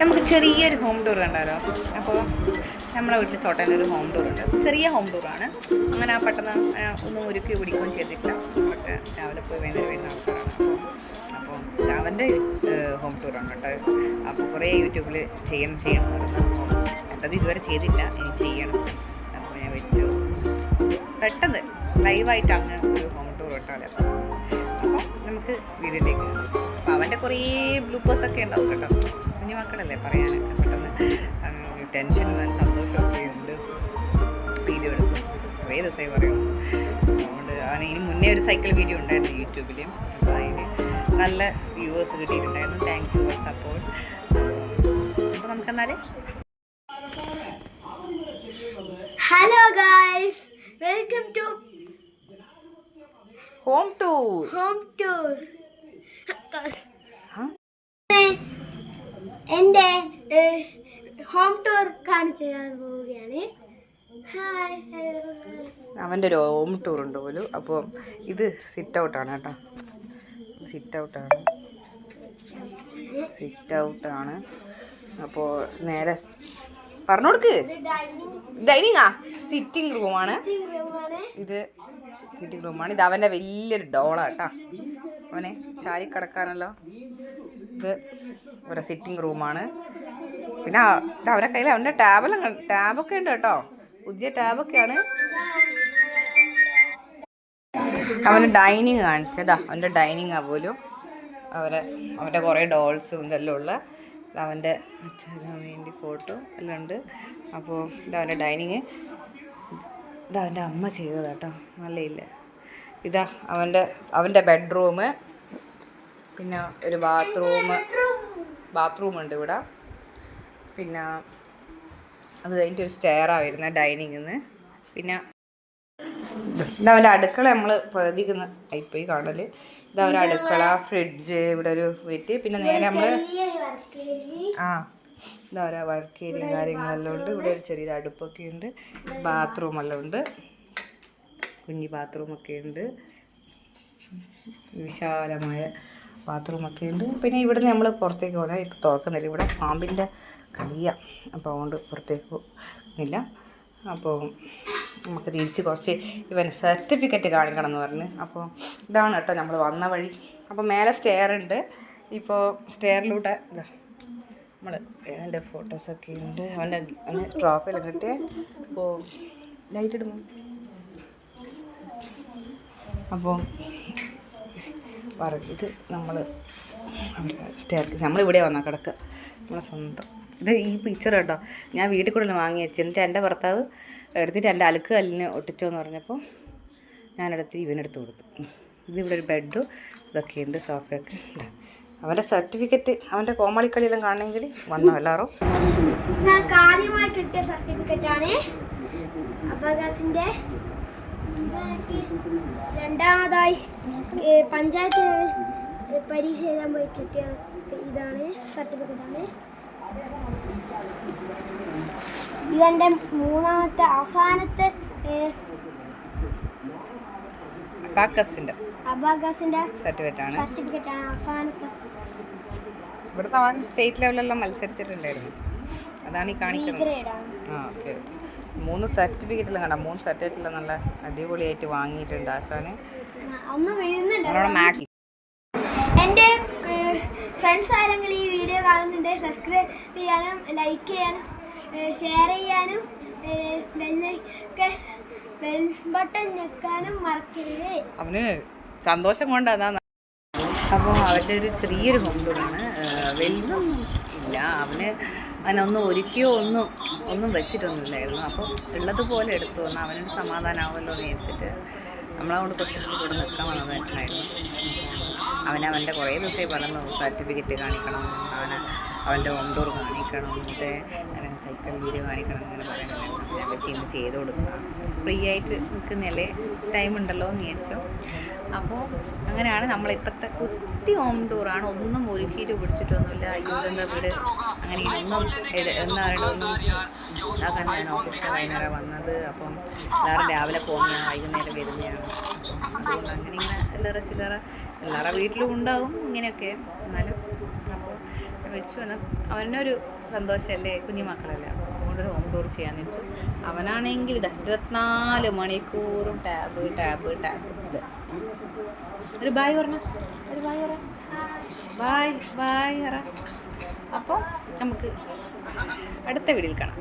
നമുക്ക് ചെറിയൊരു home tour കണ്ടാലോ? അപ്പോൾ നമ്മളെ വീട്ടിൽ ചോട്ടൻ്റെ ഒരു ഹോം ടൂർ ഉണ്ട്. ചെറിയ ഹോം ടൂറാണ്. അങ്ങനെ പെട്ടെന്ന് ഒന്നും ഒരുക്കി പിടിക്കുകയും ചെയ്തിട്ടില്ല. നമ്മളൊക്കെ രാവിലെ പോയി വൈകുന്നേരം വരുന്ന ആൾക്കാരാണ്. അപ്പോൾ അവൻ്റെ ഹോം ടൂറാണ് കേട്ടോ. അപ്പോൾ കുറേ യൂട്യൂബിൽ ചെയ്യണം എന്ന് പറഞ്ഞു. അപ്പോൾ എൻ്റെത് ഇതുവരെ ചെയ്തില്ല, ഇനി ചെയ്യണം. അപ്പോൾ ഞാൻ വെച്ചു പെട്ടെന്ന് ലൈവായിട്ട് അങ്ങനെ ഒരു ഹോം ടൂർ ഇട്ടാലോ. അപ്പോൾ നമുക്ക് വീഡിയോയിലേക്ക്. അപ്പോൾ അവൻ്റെ കുറേ ബ്ലൂപ്പേഴ്സൊക്കെ ഉണ്ടാവും കേട്ടോ. കുഞ്ഞു മക്കളല്ലേ, പറയാനൊക്കെ പെട്ടെന്ന് ടെൻഷനും സന്തോഷമൊക്കെ ഉണ്ട്. വീഡിയോ എടുക്കും, കുറേ ദിവസമായി പറയുന്നു. അതുകൊണ്ട് അവന് ഇനി മുന്നേ ഒരു സൈക്കിൾ വീഡിയോ ഉണ്ടായിരുന്നു യൂട്യൂബിൽ. അപ്പോൾ അതിന് നല്ല വ്യൂവേഴ്സ് കിട്ടിയിട്ടുണ്ടായിരുന്നു. Thank you for support. അപ്പോൾ നമുക്കെന്നാൽ hello guys, welcome to home tour. എൻ്റെ ഹോം ടൂർ കാണിച്ചു തരാൻ പോവുകയാണ്. അവൻ്റെ ഒരു ഹോം ടൂർ ഉണ്ട് പോലും. അപ്പോൾ ഇത് സിറ്റ് ഔട്ടാണ് കേട്ടോ. സിറ്റ് ഔട്ടാണ്. അപ്പോൾ നേരെ പറഞ്ഞു കൊടുക്ക്. ഡൈനിങ്ങാ, സിറ്റിംഗ് റൂമാണ് ഇത്. സിറ്റിംഗ് റൂമാണ് ഇത്. അവൻ്റെ വലിയൊരു ഡോളാണ് കേട്ടോ. അവനെ ചാരി കിടക്കാനല്ലോ. ഇത് ഒരു സിറ്റിംഗ് റൂമാണ്. പിന്നെ അവരുടെ കയ്യിൽ അവൻ്റെ ടാബൊക്കെ ഉണ്ട് കേട്ടോ. പുതിയ ടാബൊക്കെയാണ്. അവൻ്റെ ഡൈനിങ് കാണിച്ചതാ. അവൻ്റെ ഡൈനിങ്ങാ പോലും. അവൻ്റെ കുറേ ഡോൾസും ഇതെല്ലാം ഉള്ള. അവൻ്റെ അച്ഛന് വേണ്ടി ഫോട്ടോ എല്ലാം ഉണ്ട്. അപ്പോൾ ഇതവൻ്റെ ഡൈനിങ്. ഇതവൻ്റെ അമ്മ ചെയ്തതാ കേട്ടോ. നല്ലയില്ല. ഇതാ അവൻ്റെ ബെഡ്റൂം. പിന്നെ ഒരു ബാത്റൂം ഉണ്ട് ഇവിടെ. പിന്നെ അത് കഴിഞ്ഞിട്ട് ഒരു സ്റ്റെയറാണ് വരുന്നത് ഡൈനിങ്ങിൽ നിന്ന്. പിന്നെ ഇതവൻ്റെ അടുക്കള നമ്മൾ പ്രതീക്കുന്ന ടൈപ്പ് കാണൽ. ഇതവരുടെ അടുക്കള, ഫ്രിഡ്ജ്, ഇവിടെ ഒരു വെയിറ്റ്. പിന്നെ നേരെ നമ്മൾ ഇതവരെ വർക്ക് ഏരിയ കാര്യങ്ങളെല്ലാം ഉണ്ട്. ഇവിടെ ഒരു ചെറിയൊരു അടുപ്പൊക്കെ ഉണ്ട്. ബാത്റൂമെല്ലാം ഉണ്ട്. കുഞ്ഞി ബാത്റൂമൊക്കെ ഉണ്ട്. വിശാലമായ ബാത്റൂമൊക്കെ ഉണ്ട്. പിന്നെ ഇവിടുന്ന് നമ്മൾ പുറത്തേക്ക് പോകണം. ഇപ്പോൾ തുറക്കുന്നില്ല. ഇവിടെ പാമ്പിൻ്റെ കളിയാണ്. അപ്പോൾ അതുകൊണ്ട് പുറത്തേക്ക് പോകുന്നില്ല. അപ്പോൾ നമുക്ക് തിരിച്ച് കുറച്ച് ഇവന് സർട്ടിഫിക്കറ്റ് കാണിക്കണം എന്ന് പറഞ്ഞ്. അപ്പോൾ ഇതാണ് കേട്ടോ നമ്മൾ വന്ന വഴി. അപ്പോൾ മേലെ സ്റ്റെയർ ഉണ്ട്. ഇപ്പോൾ സ്റ്റെയറിലൂടെ നമ്മൾ അവൻ്റെ ഫോട്ടോസൊക്കെ ഉണ്ട്. അവൻ്റെ ട്രോഫിയെല്ലാം കിട്ടിയ. അപ്പോൾ ലൈറ്റ് ഇടുന്നു. അപ്പോൾ ഇത് നമ്മൾ സ്റ്റെയർക്ക് നമ്മളിവിടെ വന്നാൽ കിടക്കുക. നമ്മളെ സ്വന്തം. ഇത് ഈ പിക്ചർ കേട്ടോ ഞാൻ വീട്ടിൽ കൂടെ വാങ്ങി വെച്ചു. എന്നിട്ട് എൻ്റെ ഭർത്താവ് എടുത്തിട്ട് എൻ്റെ അലുക്ക് കല്ലിന് ഒട്ടിച്ചോന്ന് പറഞ്ഞപ്പോൾ ഞാനെടുത്ത് ഇവനെടുത്ത് കൊടുത്തു. ഇതിവിടെ ഒരു ബെഡും ഇതൊക്കെ ഉണ്ട്, സോഫയൊക്കെ ഉണ്ട്. അവൻ്റെ സർട്ടിഫിക്കറ്റ്, അവൻ്റെ കോമാളിക്കളിയെല്ലാം കാണണമെങ്കിൽ വന്നോ എല്ലാവരും. ഞങ്ങൾക്ക് ആദ്യമായി കിട്ടിയ സർട്ടിഫിക്കറ്റാണ്. അബാഗാസിൻ്റെ. രണ്ടാമതായി പഞ്ചായത്ത് പരീക്ഷ എഴുതാൻ പോയി കിട്ടിയ ഇതാണ് സർട്ടിഫിക്കറ്റാണ്. ഇതെൻ്റെ മൂന്നാമത്തെ അവസാനത്തെ അബാഗാസിൻ്റെ സർട്ടിഫിക്കറ്റാണ്. അവസാനത്തെ. ഇവിടുത്തെ അവൻ സ്റ്റേറ്റ് ലെവലിലെല്ലാം മത്സരിച്ചിട്ടുണ്ടായിരുന്നു. അതാണ് ഈ കാണിക്കുന്നത്. ഓക്കെ. 3 സർട്ടിഫിക്കറ്റെല്ലാം കണ്ടാൽ 3 സർട്ടിഫിക്കറ്റെല്ലാം നല്ല അടിപൊളിയായിട്ട് വാങ്ങിയിട്ടുണ്ട് ആശാന്. മാക്സ്. എൻ്റെ ഫ്രണ്ട്സ് ആരെങ്കിലും ഈ വീഡിയോ കാണുന്നുണ്ട്, സബ്സ്ക്രൈബ് ചെയ്യാനും ലൈക്ക് ചെയ്യാനും ഷെയർ ചെയ്യാനും ബെൽ ബട്ടൺ ഞെക്കാനും മറക്കരുത്. അവന് സന്തോഷം കൊണ്ട് അതാണ്. അപ്പോൾ അവൻ്റെ ഒരു ചെറിയൊരു ഹോം ടൂറാണ്. വലുതൊന്നും ഇല്ല. അവനൊന്നും ഒരുക്കിയോ ഒന്നും വെച്ചിട്ടൊന്നുമില്ലായിരുന്നു. അപ്പോൾ ഉള്ളതുപോലെ എടുത്തു വന്നാൽ അവനൊരു സമാധാനമാവുമല്ലോ എന്ന് വിചാരിച്ചിട്ട് നമ്മളതുകൊണ്ട് കുറച്ച് ദിവസം കൂടെ നിൽക്കാൻ വന്നതായിട്ടുണ്ടായിരുന്നു. അവൻ്റെ കുറേ ദിവസമായി പറഞ്ഞു സർട്ടിഫിക്കറ്റ് കാണിക്കണം, അവൻ്റെ ഹോം ടൂർ കാണിക്കണം, മറ്റേ സൈക്കിൾ വീഡിയോ കാണിക്കണം അങ്ങനെ പറയുന്നുണ്ടായിരുന്നു. ഞാൻ വെച്ച് ഇന്ന് ചെയ്ത് കൊടുക്കുക. ഫ്രീ ആയിട്ട് നിൽക്കുന്നതല്ലേ, ടൈം ഉണ്ടല്ലോ എന്ന് വിചാരിച്ചോ. അപ്പോൾ അങ്ങനെയാണ് നമ്മളിപ്പോഴത്തെ കുട്ടി ഹോം ടൂറാണ്. ഒന്നും ഒരുക്കിയിട്ട് പിടിച്ചിട്ടൊന്നുമില്ല. അയ്യോതെന്താ വീട് അങ്ങനെ ഒന്നും ഒന്നും ഇതാക്കാൻ ഞാൻ ഓഫീസിൽ വൈകുന്നേരം വന്നത്. അപ്പം എല്ലാവരും രാവിലെ പോകുന്ന വൈകുന്നേരം വരുന്നതാണ്. അതുകൊണ്ട് അങ്ങനെ ഇങ്ങനെ എല്ലാവരുടെ വീട്ടിലും ഉണ്ടാവും ഇങ്ങനെയൊക്കെ. എന്നാലും അപ്പോൾ മരിച്ചു വന്ന അവനൊരു സന്തോഷമല്ലേ, കുഞ്ഞു മക്കളല്ലേ, അപ്പോൾ അതുകൊണ്ടൊരു ഹോം ടൂർ ചെയ്യാന്ന് വെച്ചു. അവനാണെങ്കിൽ ഇത് 24 മണിക്കൂറും ടാബ് ഇത്. ഒരു ബായ് പറഞ്ഞ, ഒരു ബായ് പറ, ബായ് പറ. അപ്പോൾ നമുക്ക് അടുത്ത വീഡിയോയിൽ കാണാം.